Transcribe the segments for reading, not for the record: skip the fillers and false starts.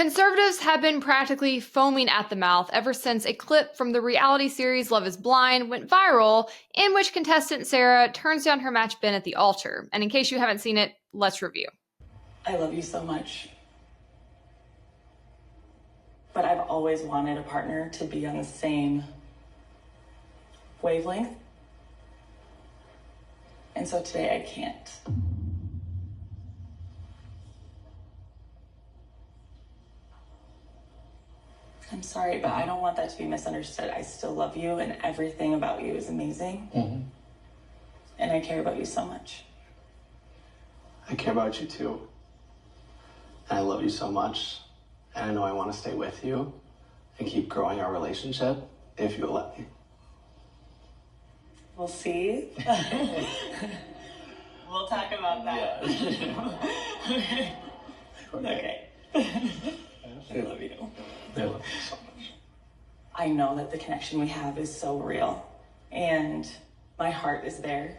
Conservatives have been practically foaming at the mouth ever since a clip from the reality series Love is Blind went viral, in which contestant Sarah turns down her match Ben at the altar. And in case you haven't seen it, let's review. I love you so much. But I've always wanted a partner to be on the same wavelength. And so today I can't. I'm sorry, but I don't want that to be misunderstood. I still love you, and everything about you is amazing. Mm-hmm. And I care about you so much. I care about you too. And I love you so much. And I know I want to stay with you and keep growing our relationship if you'll let me. We'll see. We'll talk about that. Yeah. Okay. I love you. I love you so much. I know that the connection we have is so real, and my heart is there.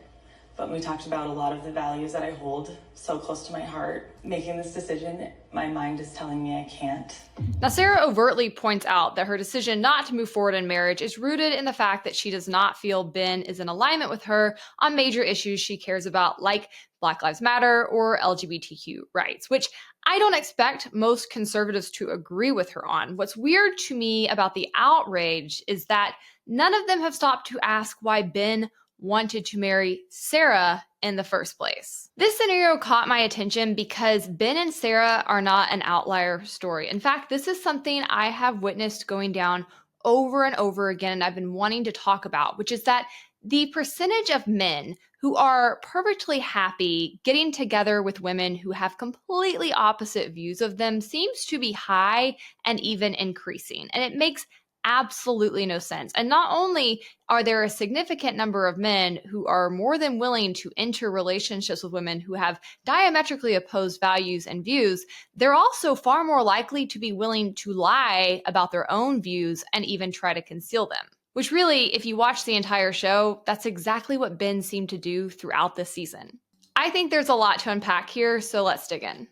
But we talked about a lot of the values that I hold so close to my heart. Making this decision, my mind is telling me I can't. Now, Sarah overtly points out that her decision not to move forward in marriage is rooted in the fact that she does not feel Ben is in alignment with her on major issues she cares about, like Black Lives Matter or LGBTQ rights, which I don't expect most conservatives to agree with her on. What's weird to me about the outrage is that none of them have stopped to ask why Ben wanted to marry Sarah in the first place. This scenario caught my attention because Ben and Sarah are not an outlier story. In fact, this is something I have witnessed going down over and over again, and I've been wanting to talk about, which is that the percentage of men who are perfectly happy getting together with women who have completely opposite views of them seems to be high and even increasing. And it makes absolutely no sense. And not only are there a significant number of men who are more than willing to enter relationships with women who have diametrically opposed values and views, they're also far more likely to be willing to lie about their own views and even try to conceal them. Which really, if you watch the entire show, that's exactly what Ben seemed to do throughout this season. I think there's a lot to unpack here, so let's dig in.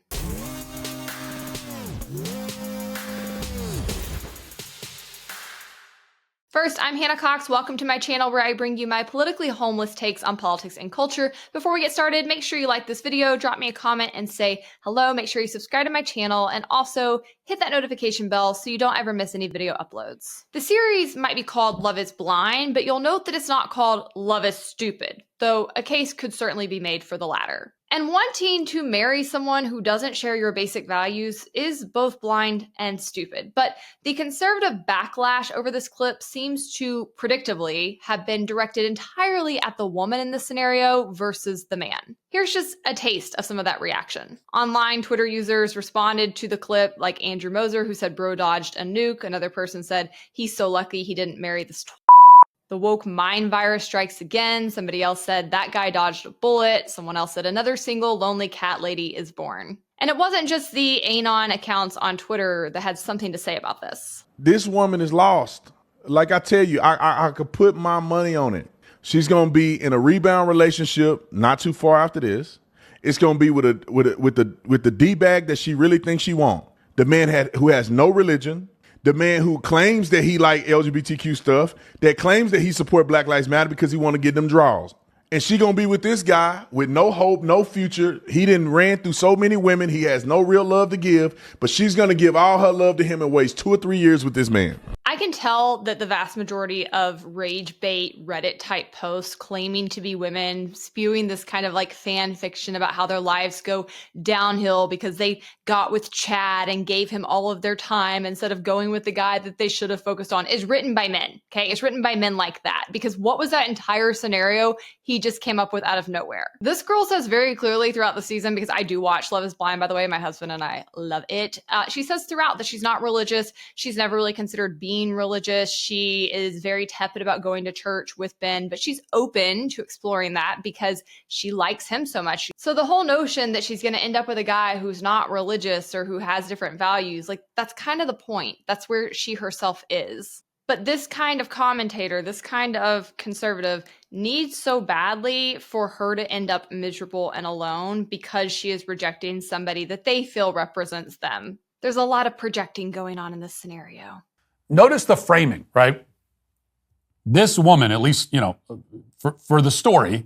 First, I'm Hannah Cox. Welcome to my channel where I bring you my politically homeless takes on politics and culture. Before we get started, make sure you like this video, drop me a comment and say hello. Make sure you subscribe to my channel and also hit that notification bell so you don't ever miss any video uploads. The series might be called Love is Blind, but you'll note that it's not called Love is Stupid, though a case could certainly be made for the latter. And wanting to marry someone who doesn't share your basic values is both blind and stupid. But the conservative backlash over this clip seems to, predictably, have been directed entirely at the woman in this scenario versus the man. Here's just a taste of some of that reaction. Online, Twitter users responded to the clip, like Andrew Moser, who said bro dodged a nuke. Another person said he's so lucky he didn't marry this The woke mind virus strikes again. Somebody else said that guy dodged a bullet. Someone else said another single lonely cat lady is born. And it wasn't just the Anon accounts on Twitter that had something to say about this. This woman is lost. Like I tell you, I could put my money on it. She's gonna be in a rebound relationship not too far after this. It's gonna be with the D-bag that she really thinks she want. The man who has no religion. The man who claims that he like LGBTQ stuff, that claims that he support Black Lives Matter because he want to get them draws. And she gonna be with this guy with no hope, no future. He didn't ran through so many women. He has no real love to give, but she's gonna give all her love to him and waste 2 or 3 years with this man. I can tell that the vast majority of rage bait Reddit type posts claiming to be women spewing this kind of like fan fiction about how their lives go downhill because they got with Chad and gave him all of their time instead of going with the guy that they should have focused on is written by men. Okay. It's written by men like that because what was that entire scenario he just came up with out of nowhere? This girl says very clearly throughout the season, because I do watch Love is Blind, by the way, my husband and I love it. She says throughout that she's not religious. She's never really considered being religious. She is very tepid about going to church with Ben, but she's open to exploring that because she likes him so much. So the whole notion that she's going to end up with a guy who's not religious or who has different values, like that's kind of the point. That's where she herself is. But this kind of commentator, this kind of conservative needs so badly for her to end up miserable and alone because she is rejecting somebody that they feel represents them. There's a lot of projecting going on in this scenario. Notice the framing, right? This woman, at least, for the story,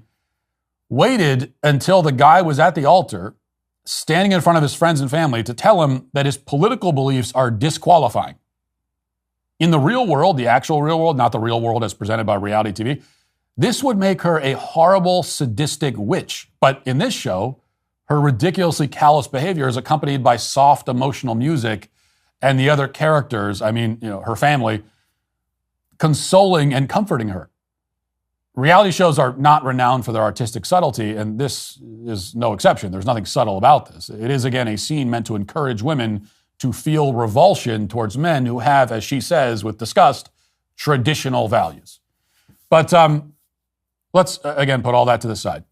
waited until the guy was at the altar, standing in front of his friends and family, to tell him that his political beliefs are disqualifying. In the real world, the actual real world, not the real world as presented by reality TV, this would make her a horrible, sadistic witch. But in this show, her ridiculously callous behavior is accompanied by soft, emotional music, and the other characters, her family, consoling and comforting her. Reality shows are not renowned for their artistic subtlety, and this is no exception. There's nothing subtle about this. It is, again, a scene meant to encourage women to feel revulsion towards men who have, as she says with disgust, traditional values. But let's, again, put all that to the side.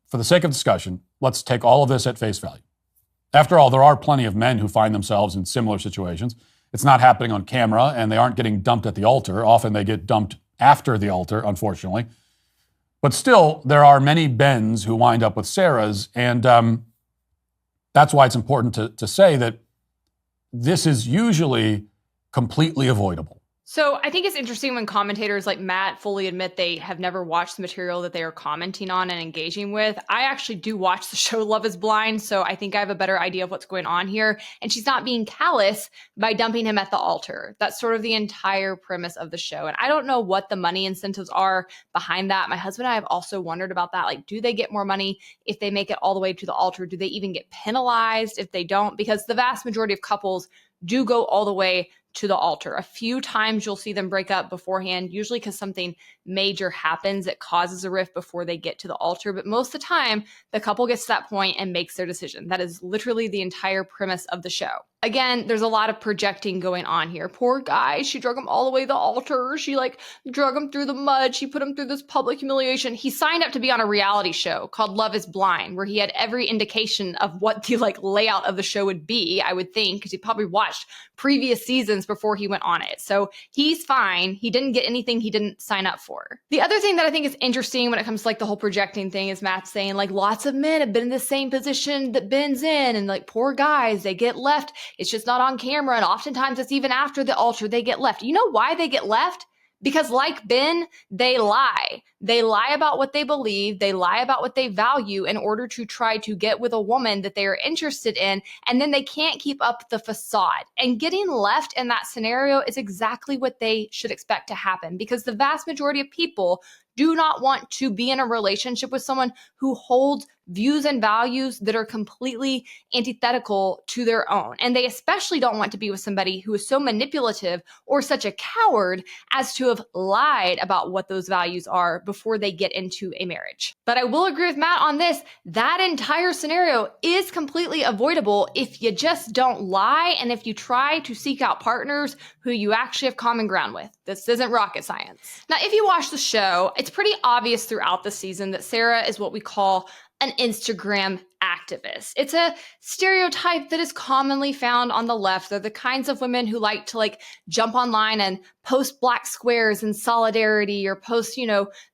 For the sake of discussion, let's take all of this at face value. After all, there are plenty of men who find themselves in similar situations. It's not happening on camera, and they aren't getting dumped at the altar. Often they get dumped after the altar, unfortunately. But still, there are many Bens who wind up with Sarahs, and that's why it's important to say that this is usually completely avoidable. So I think it's interesting when commentators like Matt fully admit they have never watched the material that they are commenting on and engaging with. I actually do watch the show Love is Blind, so I think I have a better idea of what's going on here. And she's not being callous by dumping him at the altar. That's sort of the entire premise of the show. And I don't know what the money incentives are behind that. My husband and I have also wondered about that. Like, do they get more money if they make it all the way to the altar? Do they even get penalized if they don't? Because the vast majority of couples do go all the way to the altar. A few times you'll see them break up beforehand, usually because something major happens that causes a rift before they get to the altar. But most of the time, the couple gets to that point and makes their decision. That is literally the entire premise of the show. Again, there's a lot of projecting going on here. Poor guy, she drug him all the way to the altar. She drug him through the mud. She put him through this public humiliation. He signed up to be on a reality show called Love is Blind, where he had every indication of what the layout of the show would be, I would think, because he probably watched previous seasons before he went on it. So he's fine. He didn't get anything he didn't sign up for. The other thing that I think is interesting when it comes to the whole projecting thing is Matt saying lots of men have been in the same position that Ben's in, and poor guys, they get left. It's just not on camera. And oftentimes it's even after the altar they get left. You know why they get left? Because like Ben, they lie. They lie about what they believe. They lie about what they value in order to try to get with a woman that they are interested in. And then they can't keep up the facade. And getting left in that scenario is exactly what they should expect to happen, because the vast majority of people do not want to be in a relationship with someone who holds views and values that are completely antithetical to their own. And they especially don't want to be with somebody who is so manipulative or such a coward as to have lied about what those values are before they get into a marriage. But I will agree with Matt on this. That entire scenario is completely avoidable if you just don't lie and if you try to seek out partners who you actually have common ground with. This isn't rocket science. Now, if you watch the show, it's pretty obvious throughout the season that Sarah is what we call an Instagram activist. It's a stereotype that is commonly found on the left. They're the kinds of women who like to jump online and post black squares in solidarity, or post,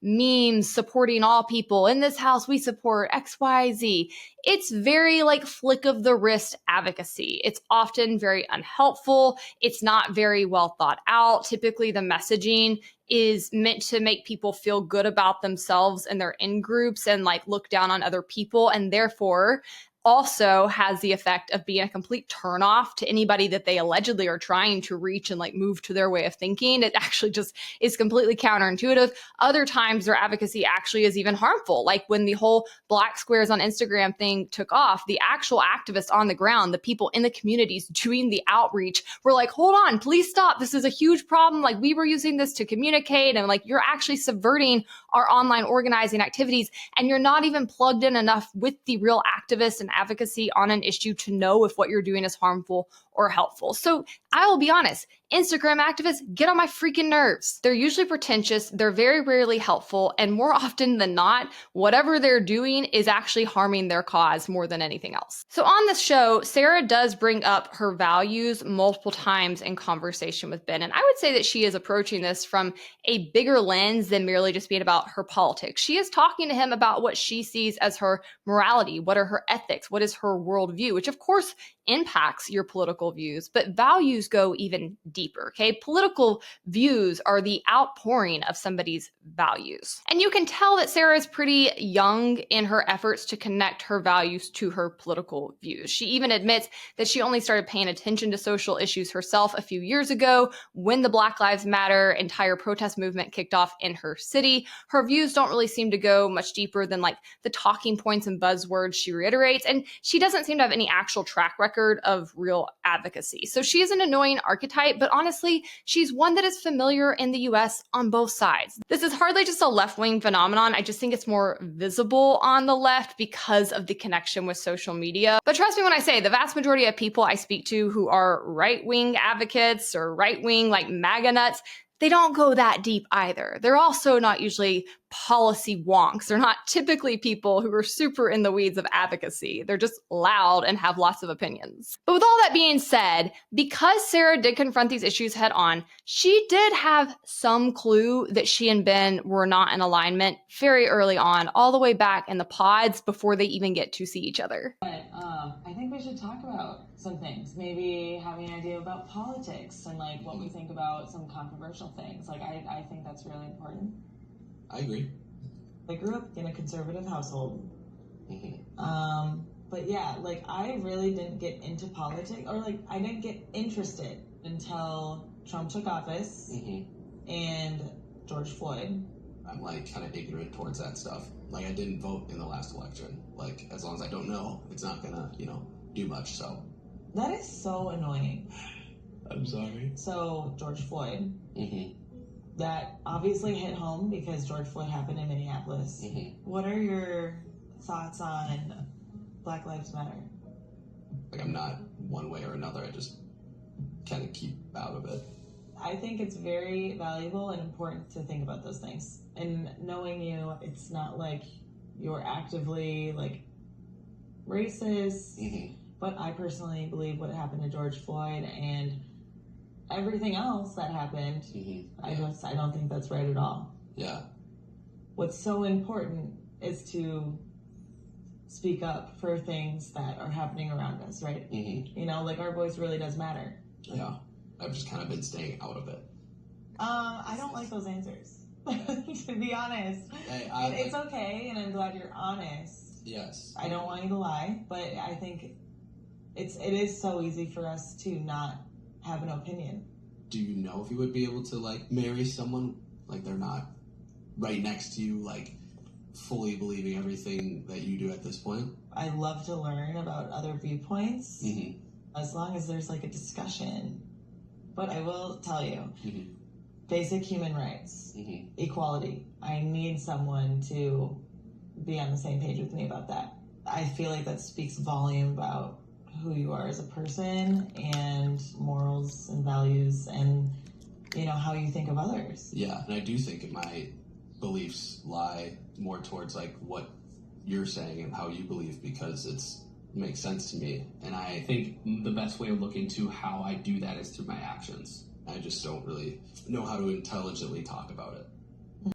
memes supporting all people. In this house, we support XYZ. It's very flick of the wrist advocacy. It's often very unhelpful. It's not very well thought out. Typically, the messaging is meant to make people feel good about themselves and their in-groups and look down on other people, and therefore also has the effect of being a complete turnoff to anybody that they allegedly are trying to reach and move to their way of thinking. It actually just is completely counterintuitive. Other times their advocacy actually is even harmful. Like when the whole black squares on Instagram thing took off, the actual activists on the ground, the people in the communities doing the outreach were like, hold on, please stop. This is a huge problem. We were using this to communicate, and you're actually subverting our online organizing activities, and you're not even plugged in enough with the real activists and advocacy on an issue to know if what you're doing is harmful or helpful. So I will be honest, Instagram activists get on my freaking nerves. They're usually pretentious, they're very rarely helpful, and more often than not, whatever they're doing is actually harming their cause more than anything else. So on this show, Sarah does bring up her values multiple times in conversation with Ben, and I would say that she is approaching this from a bigger lens than merely just being about her politics. She is talking to him about what she sees as her morality, what are her ethics, what is her worldview, which of course impacts your political political views, but values go even deeper, okay? Political views are the outpouring of somebody's values. And you can tell that Sarah is pretty young in her efforts to connect her values to her political views. She even admits that she only started paying attention to social issues herself a few years ago when the Black Lives Matter entire protest movement kicked off in her city. Her views don't really seem to go much deeper than like the talking points and buzzwords she reiterates, and she doesn't seem to have any actual track record of real advocacy. So she is an annoying archetype, but honestly, she's one that is familiar in the US on both sides. This is hardly just a left-wing phenomenon. I just think it's more visible on the left because of the connection with social media. But trust me when I say the vast majority of people I speak to who are right-wing advocates or right-wing like MAGA nuts, they don't go that deep either. They're also not usually policy wonks. They're not typically people who are super in the weeds of advocacy. They're just loud and have lots of opinions. But with all that being said, because Sarah did confront these issues head on, she did have some clue that she and Ben were not in alignment very early on, all the way back in the pods before they even get to see each other. But I think we should talk about some things. Maybe having an idea about politics and like what we think about some controversial things. Like I think that's really important. I agree. I grew up in a conservative household. But yeah, like I really didn't get into politics, or like I didn't get interested until Trump took office and George Floyd. I'm like kind of ignorant towards that stuff. Like I didn't vote in the last election. Like as long as I don't know, it's not gonna, do much. So That is so annoying. I'm sorry. So George Floyd. That obviously hit home because George Floyd happened in Minneapolis. What are your thoughts on Black Lives Matter? Like I'm not one way or another. I just kind of keep out of it. I think it's very valuable and important to think about those things. And knowing you, it's not like you're actively like racist, but I personally believe what happened to George Floyd and everything else that happened, I don't think that's right at all. Yeah. What's so important is to speak up for things that are happening around us, right? Like our voice really does matter. Yeah. I've just kind of been staying out of it. I don't like those answers, to be honest. Hey, it's okay, and I'm glad you're honest. Yes. I don't want you to lie, but I think it is so easy for us to not have an opinion. Do you know if you would be able to like marry someone like they're not right next to you, like fully believing everything that you do at this point? I love to learn about other viewpoints as long as there's like a discussion. But I will tell you, basic human rights, equality. I need someone to be on the same page with me about that. I feel like that speaks volume about who you are as a person and morals and values and, how you think of others. Yeah, and I do think my beliefs lie more towards like what you're saying and how you believe because it makes sense to me. And I think the best way of looking to how I do that is through my actions. I just don't really know how to intelligently talk about it.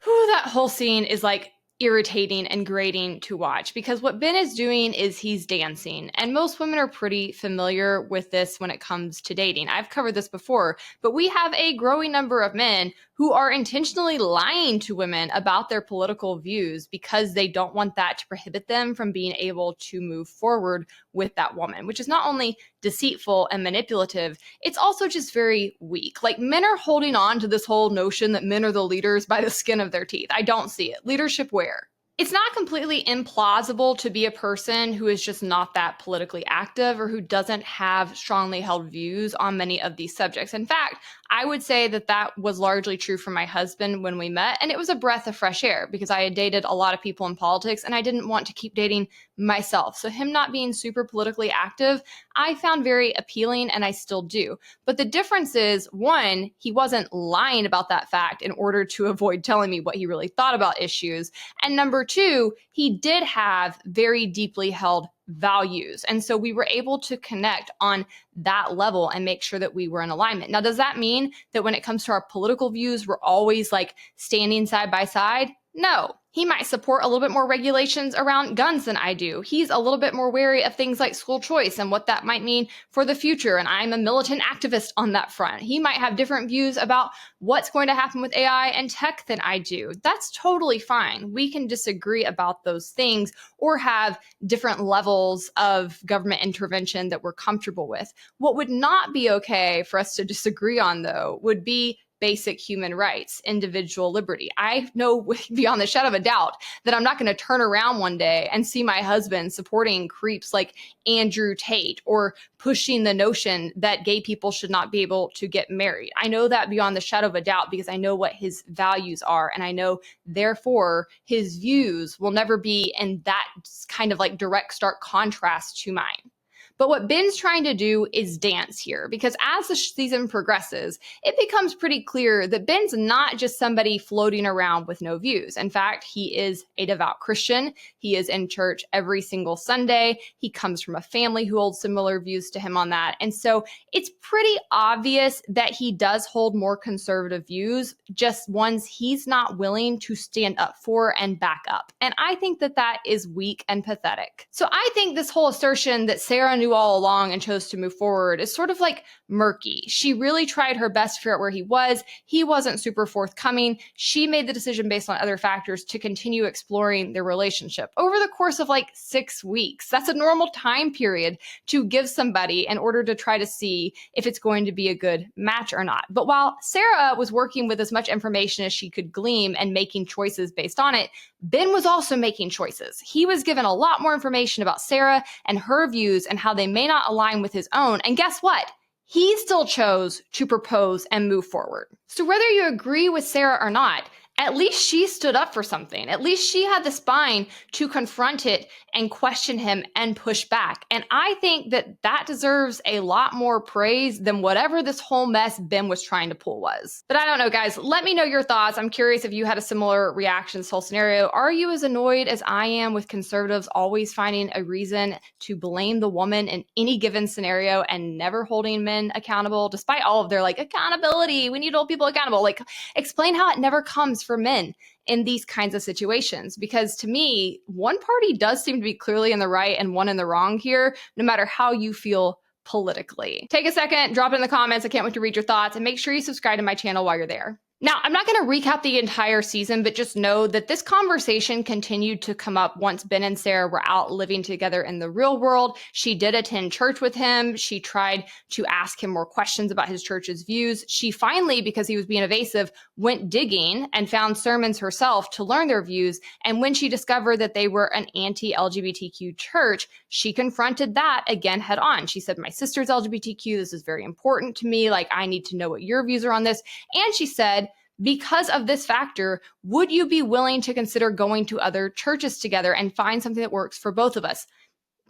That whole scene is like irritating and grating to watch because what Ben is doing is he's dancing, and most women are pretty familiar with this when it comes to dating. I've covered this before, but we have a growing number of men who are intentionally lying to women about their political views because they don't want that to prohibit them from being able to move forward with that woman, which is not only deceitful and manipulative, it's also just very weak. Like men are holding on to this whole notion that men are the leaders by the skin of their teeth. I don't see it. Leadership where? It's not completely implausible to be a person who is just not that politically active or who doesn't have strongly held views on many of these subjects. In fact, I would say that that was largely true for my husband when we met, and it was a breath of fresh air because I had dated a lot of people in politics and I didn't want to keep dating myself. So him not being super politically active, I found very appealing, and I still do. But the difference is, one, he wasn't lying about that fact in order to avoid telling me what he really thought about issues. And number two, he did have very deeply held values. And so we were able to connect on that level and make sure that we were in alignment. Now, does that mean that when it comes to our political views, we're always like standing side by side? No. He might support a little bit more regulations around guns than I do. He's a little bit more wary of things like school choice and what that might mean for the future. And I'm a militant activist on that front. He might have different views about what's going to happen with AI and tech than I do. That's totally fine. We can disagree about those things or have different levels of government intervention that we're comfortable with. What would not be okay for us to disagree on, though, would be basic human rights, individual liberty. I know beyond the shadow of a doubt that I'm not going to turn around one day and see my husband supporting creeps like Andrew Tate or pushing the notion that gay people should not be able to get married. I know that beyond the shadow of a doubt because I know what his values are. And I know, therefore, his views will never be in that kind of like direct, stark contrast to mine. But what Ben's trying to do is dance here, because as the season progresses, it becomes pretty clear that Ben's not just somebody floating around with no views. In fact, he is a devout Christian. He is in church every single Sunday. He comes from a family who holds similar views to him on that. And so it's pretty obvious that he does hold more conservative views, just ones he's not willing to stand up for and back up. And I think that that is weak and pathetic. So I think this whole assertion that Sarah knew all along and chose to move forward is sort of like murky. She really tried her best to figure out where he was. He wasn't super forthcoming. She made the decision based on other factors to continue exploring their relationship over the course of like 6 weeks. That's a normal time period to give somebody in order to try to see if it's going to be a good match or not. But while Sarah was working with as much information as she could glean and making choices based on it, Ben was also making choices. He was given a lot more information about Sarah and her views and how they may not align with his own. And guess what? He still chose to propose and move forward. So whether you agree with Sarah or not, at least she stood up for something. At least she had the spine to confront it and question him and push back. And I think that that deserves a lot more praise than whatever this whole mess Ben was trying to pull was. But I don't know, guys. Let me know your thoughts. I'm curious if you had a similar reaction to this whole scenario. Are you as annoyed as I am with conservatives always finding a reason to blame the woman in any given scenario and never holding men accountable, despite all of their like accountability? We need to hold people accountable. Like, explain how it never comes for men in these kinds of situations, because to me, one party does seem to be clearly in the right and one in the wrong here, no matter how you feel politically. Take a second, drop it in the comments. I can't wait to read your thoughts, and make sure you subscribe to my channel while you're there. Now, I'm not going to recap the entire season, but just know that this conversation continued to come up once Ben and Sarah were out living together in the real world. She did attend church with him. She tried to ask him more questions about his church's views. She finally, because he was being evasive, went digging and found sermons herself to learn their views. And when she discovered that they were an anti-LGBTQ church, she confronted that again head on. She said, my sister's LGBTQ. This is very important to me. Like, I need to know what your views are on this. And she said, because of this factor, would you be willing to consider going to other churches together and find something that works for both of us?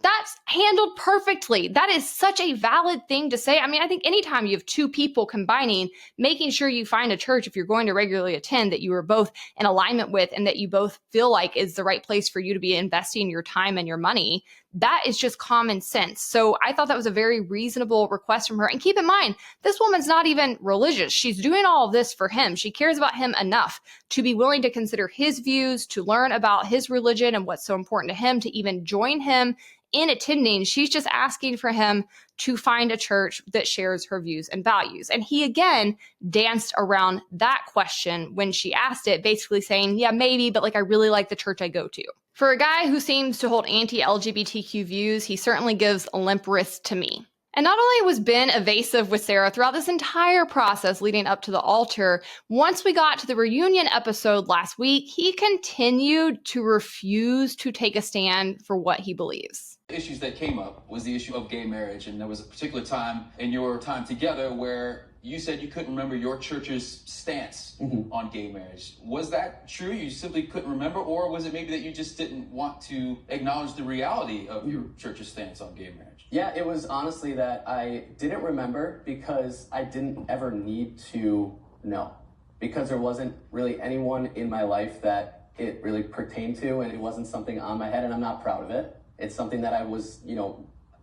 That's handled perfectly. That is such a valid thing to say. I mean, I think anytime you have two people combining, making sure you find a church, if you're going to regularly attend, that you are both in alignment with and that you both feel like is the right place for you to be investing your time and your money, that is just common sense. So I thought that was a very reasonable request from her. And keep in mind, this woman's not even religious. She's doing all of this for him. She cares about him enough to be willing to consider his views, to learn about his religion and what's so important to him, to even join him in attending. She's just asking for him to find a church that shares her views and values. And he again danced around that question when she asked it, basically saying, yeah, maybe, but like, I really like the church I go to. For a guy who seems to hold anti-LGBTQ views, he certainly gives a limp wrist to me. And not only was Ben evasive with Sarah throughout this entire process leading up to the altar, once we got to the reunion episode last week, he continued to refuse to take a stand for what he believes. Issues that came up was the issue of gay marriage, and there was a particular time in your time together where you said you couldn't remember your church's stance on gay marriage. Was that true? You simply couldn't remember, or was it maybe that you just didn't want to acknowledge the reality of your church's stance on gay marriage? Yeah, it was honestly that I didn't remember because I didn't ever need to know. Because there wasn't really anyone in my life that it really pertained to, and it wasn't something on my head, and I'm not proud of it. It's something that I was,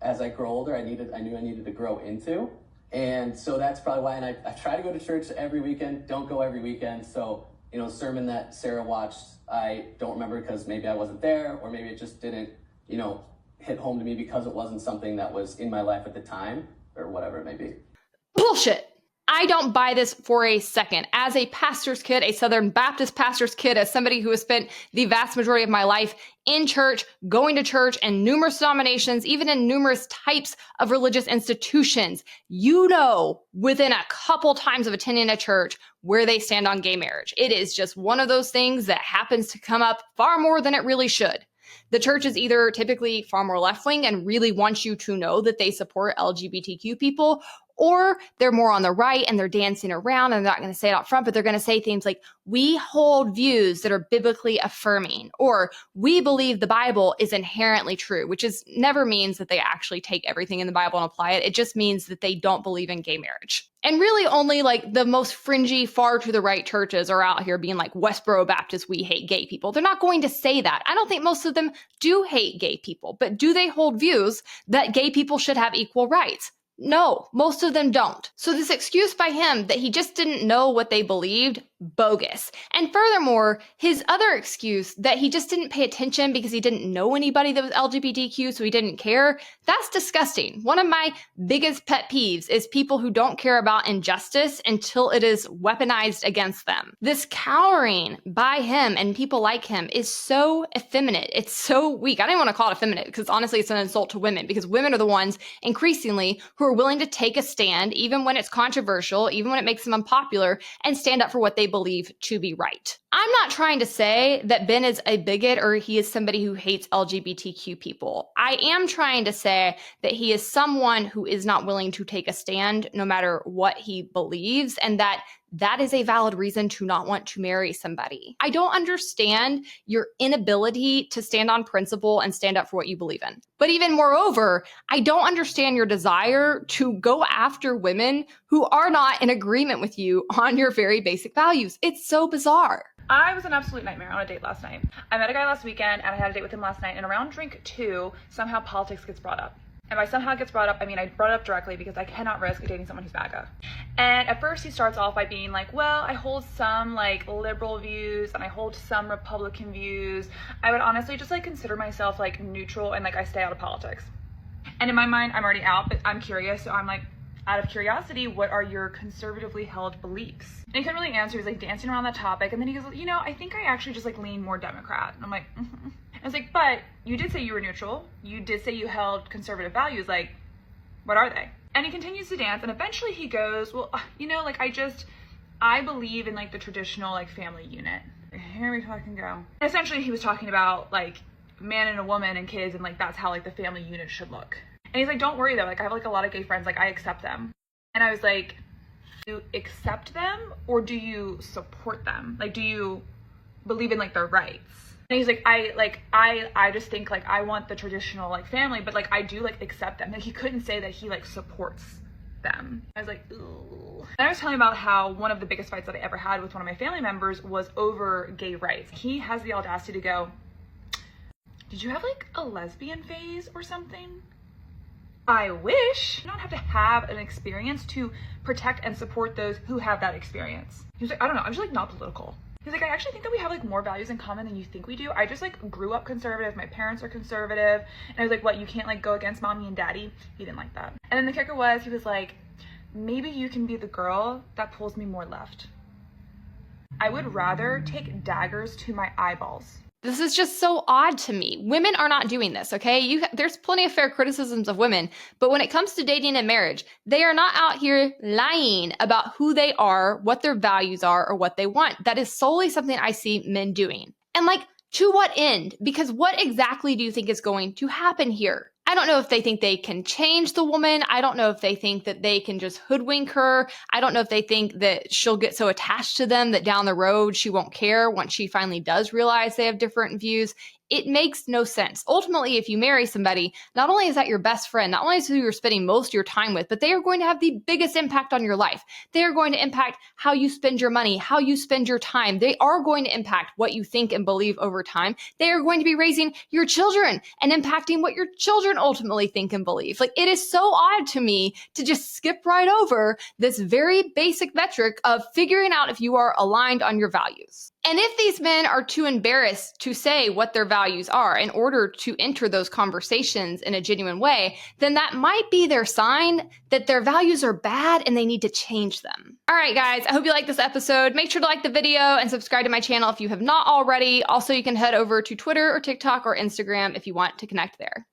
as I grow older, I knew I needed to grow into. And so that's probably why, and I try to go to church every weekend, don't go every weekend. So sermon that Sarah watched, I don't remember because maybe I wasn't there, or maybe it just didn't, hit home to me because it wasn't something that was in my life at the time, or whatever it may be. Bullshit. I don't buy this for a second. As a pastor's kid, a Southern Baptist pastor's kid, as somebody who has spent the vast majority of my life in church, going to church and numerous denominations, even in numerous types of religious institutions, within a couple times of attending a church where they stand on gay marriage. It is just one of those things that happens to come up far more than it really should. The church is either typically far more left-wing and really wants you to know that they support LGBTQ people, or they're more on the right and they're dancing around and they're not going to say it out front, but they're going to say things like, we hold views that are biblically affirming, or we believe the Bible is inherently true, which never means that they actually take everything in the Bible and apply it. It just means that they don't believe in gay marriage. And really only like the most fringy, far to the right churches are out here being like, Westboro Baptist, we hate gay people. They're not going to say that. I don't think most of them do hate gay people, but do they hold views that gay people should have equal rights? No, most of them don't. So this excuse by him that he just didn't know what they believed, bogus. And furthermore, his other excuse that he just didn't pay attention because he didn't know anybody that was LGBTQ, so he didn't care, that's disgusting. One of my biggest pet peeves is people who don't care about injustice until it is weaponized against them. This cowering by him and people like him is so effeminate. It's so weak. I don't even want to call it effeminate because honestly, it's an insult to women, because women are the ones increasingly who are willing to take a stand, even when it's controversial, even when it makes them unpopular, and stand up for what they believe to be right. I'm not trying to say that Ben is a bigot or he is somebody who hates LGBTQ people. I am trying to say that he is someone who is not willing to take a stand no matter what he believes, and that is a valid reason to not want to marry somebody. I don't understand your inability to stand on principle and stand up for what you believe in. But even moreover, I don't understand your desire to go after women who are not in agreement with you on your very basic values. It's so bizarre. I was an absolute nightmare on a date last night. I met a guy last weekend and I had a date with him last night, and around drink 2, somehow politics gets brought up. And by somehow it gets brought up, I mean I brought it up directly because I cannot risk dating someone who's MAGA. And at first he starts off by being like, well, I hold some like liberal views and I hold some Republican views. I would honestly just like consider myself like neutral and like I stay out of politics. And in my mind, I'm already out, but I'm curious, so I'm like, out of curiosity, what are your conservatively held beliefs? And he couldn't really answer. He was like dancing around that topic, and then he goes, I think I actually just like lean more Democrat. And I'm like, mm-hmm. I was like, but you did say you were neutral. You did say you held conservative values. Like, what are they? And he continues to dance, and eventually he goes, well, like I believe in like the traditional like family unit. Here we fucking go. And essentially he was talking about like man and a woman and kids, and like that's how like the family unit should look. And he's like, don't worry though, like I have like a lot of gay friends, like I accept them. And I was like, do you accept them or do you support them? Like, do you believe in like their rights? And he's like, I just think like I want the traditional like family, but like I do like accept them. Like he couldn't say that he like supports them. I was like, ooh. And I was telling him about how one of the biggest fights that I ever had with one of my family members was over gay rights. He has the audacity to go, did you have like a lesbian phase or something? I wish. You don't have to have an experience to protect and support those who have that experience. He was like, I don't know, I'm just like not political. He's like, I actually think that we have like more values in common than you think we do. I just like grew up conservative, my parents are conservative. And I was like, what, you can't like go against mommy and daddy? He didn't like that. And then the kicker was, he was like, maybe you can be the girl that pulls me more left. I would rather take daggers to my eyeballs. This is just so odd to me. Women are not doing this, okay? There's plenty of fair criticisms of women, but when it comes to dating and marriage, they are not out here lying about who they are, what their values are, or what they want. That is solely something I see men doing. And like, to what end? Because what exactly do you think is going to happen here? I don't know if they think they can change the woman. I don't know if they think that they can just hoodwink her. I don't know if they think that she'll get so attached to them that down the road she won't care once she finally does realize they have different views. It makes no sense. Ultimately, if you marry somebody, not only is that your best friend, not only is who you're spending most of your time with, but they are going to have the biggest impact on your life. They are going to impact how you spend your money, how you spend your time. They are going to impact what you think and believe over time. They are going to be raising your children and impacting what your children ultimately think and believe. Like, it is so odd to me to just skip right over this very basic metric of figuring out if you are aligned on your values. And if these men are too embarrassed to say what their values are in order to enter those conversations in a genuine way, then that might be their sign that their values are bad and they need to change them. All right, guys, I hope you liked this episode. Make sure to like the video and subscribe to my channel if you have not already. Also, you can head over to Twitter or TikTok or Instagram if you want to connect there.